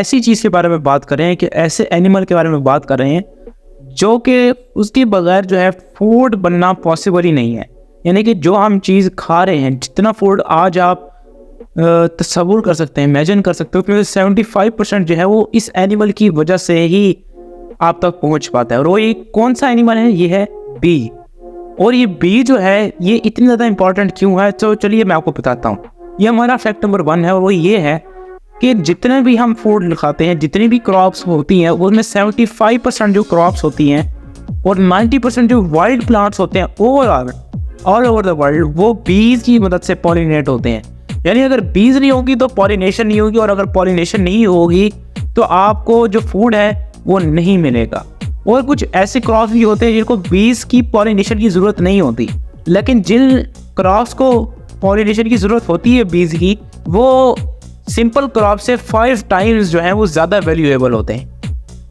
ऐसी चीज़ के बारे में बात कर रहे हैं कि ऐसे एनिमल के बारे में बात कर रहे हैं जो कि उसके बगैर जो है फूड बनना पॉसिबल ही नहीं है। यानी कि जो हम चीज़ खा रहे हैं, जितना फूड आज आप तस्वुर कर सकते हैं, इमेजिन कर सकते हो कि 75% जो है वो इस एनिमल की वजह से ही आप तक पहुंच पाता है। और वो ये कौन सा एनिमल है? ये है बी। और ये बी जो है ये इतनी ज़्यादा इंपॉर्टेंट क्यों है, तो चलिए मैं आपको बताता हूँ। ये हमारा फैक्ट नंबर 1 है और वो ये है कि जितने भी हम फूड खाते हैं, जितनी भी क्रॉप्स होती हैं, उसमें 75% जो क्रॉप्स होती हैं और 90% जो वाइल्ड प्लांट्स होते हैं ऑल ओवर द वर्ल्ड, वो बीज की मदद से पॉलिनेट होते हैं। यानी अगर बीज नहीं होगी तो पॉलिनेशन नहीं होगी, और अगर पॉलिनेशन नहीं होगी तो आपको जो फूड है वो नहीं मिलेगा। और कुछ ऐसे क्रॉप्स भी होते हैं जिनको बीज की पॉलिनेशन की ज़रूरत नहीं होती, लेकिन जिन क्रॉप्स को पॉलिनेशन की ज़रूरत होती है बीज की, वो सिंपल क्रॉप से 5 टाइम्स जो है वो ज़्यादा वैल्यूएबल होते हैं।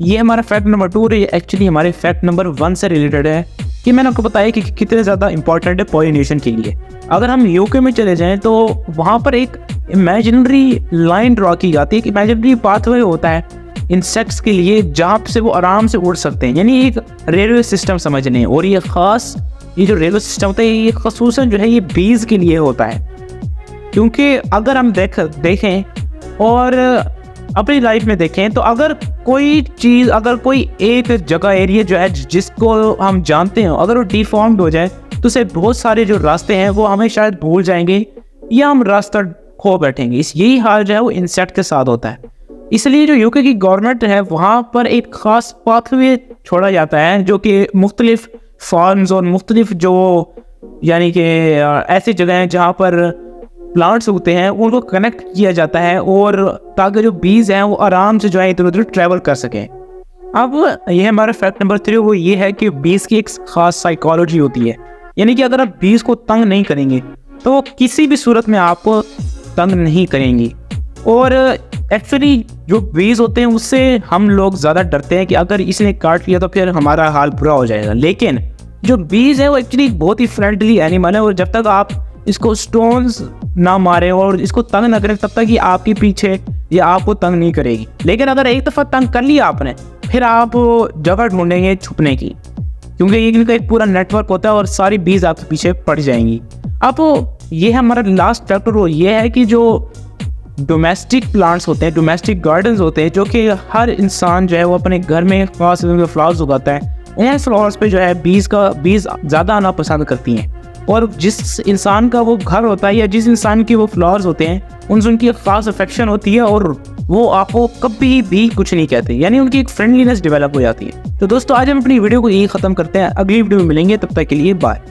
ये हमारा फैक्ट नंबर 2 है। एक्चुअली हमारे फैक्ट नंबर 1 से रिलेटेड है कि मैंने आपको बताया कि कितने ज़्यादा इंपॉर्टेंट है पॉलिनेशन के लिए। अगर हम यूके में चले जाएं तो वहाँ पर एक इमेजिनरी लाइन ड्रॉ की जाती है, एक इमेजिनरी पाथवे होता है इंसेक्ट्स के लिए जहाँ से वो आराम से उड़ सकते हैं। यानी एक रेलवे सिस्टम समझ लें, और ये जो रेलवे सिस्टम होता है ये ख़ुसूसन जो है ये बीज के लिए होता है। क्योंकि अगर हम देखें और अपनी लाइफ में देखें तो अगर कोई चीज़, अगर कोई एक जगह एरिया जो है जिसको हम जानते हैं, अगर वो डिफॉर्म्ड हो जाए तो उसे बहुत सारे जो रास्ते हैं वो हमें शायद भूल जाएंगे या हम रास्ता खो बैठेंगे। यही हाल जो है वो इंसेक्ट के साथ होता है। इसलिए जो यूके की गवर्नमेंट है वहाँ पर एक ख़ास पाथवे छोड़ा जाता है जो कि मुख्तलिफ फार्म्स और मुख्तलिफ जो यानी कि ऐसी जगह हैं जहाँ पर प्लांट्स उगते हैं उनको कनेक्ट किया जाता है, और ताकि जो बीज हैं वो आराम से जो है इधर उधर ट्रैवल कर सकें। अब ये हमारा फैक्ट नंबर 3 वो ये है कि बीज की एक ख़ास साइकोलॉजी होती है। यानी कि अगर आप बीज को तंग नहीं करेंगे तो वो किसी भी सूरत में आपको तंग नहीं करेंगी। और एक्चुअली जो बीज होते हैं उससे हम लोग ज़्यादा डरते हैं कि अगर इसने काट लिया तो फिर हमारा हाल बुरा हो जाएगा, लेकिन जो बीज है वो एक्चुअली बहुत ही फ्रेंडली एनिमल है, और जब तक आप इसको स्टोन्स ना मारें और इसको तंग ना करें तब तक ये आपके पीछे या आपको तंग नहीं करेगी। लेकिन अगर एक दफ़ा तंग कर लिया आपने, फिर आप जगह ढूंढेंगे छुपने की, क्योंकि इनका एक पूरा नेटवर्क होता है और सारी बीज आपके पीछे पड़ जाएंगी। अब ये हमारा लास्ट फैक्टर वो ये है कि जो डोमेस्टिक प्लांट्स होते हैं, डोमेस्टिक गार्डन्स होते हैं, जो कि हर इंसान जो है वो अपने घर में खास फ्लावर्स उगाता है, उन फ्लावर्स पे जो है बीज ज़्यादा आना पसंद करती हैं। और जिस इंसान का वो घर होता है या जिस इंसान के वो फ्लावर्स होते हैं उनकी खास अफेक्शन होती है, और वो आपको कभी भी कुछ नहीं कहते, यानी उनकी एक फ्रेंडलीनेस डेवलप हो जाती है। तो दोस्तों आज हम अपनी वीडियो को यही ख़त्म करते हैं, अगली वीडियो में मिलेंगे, तब तक के लिए बाय।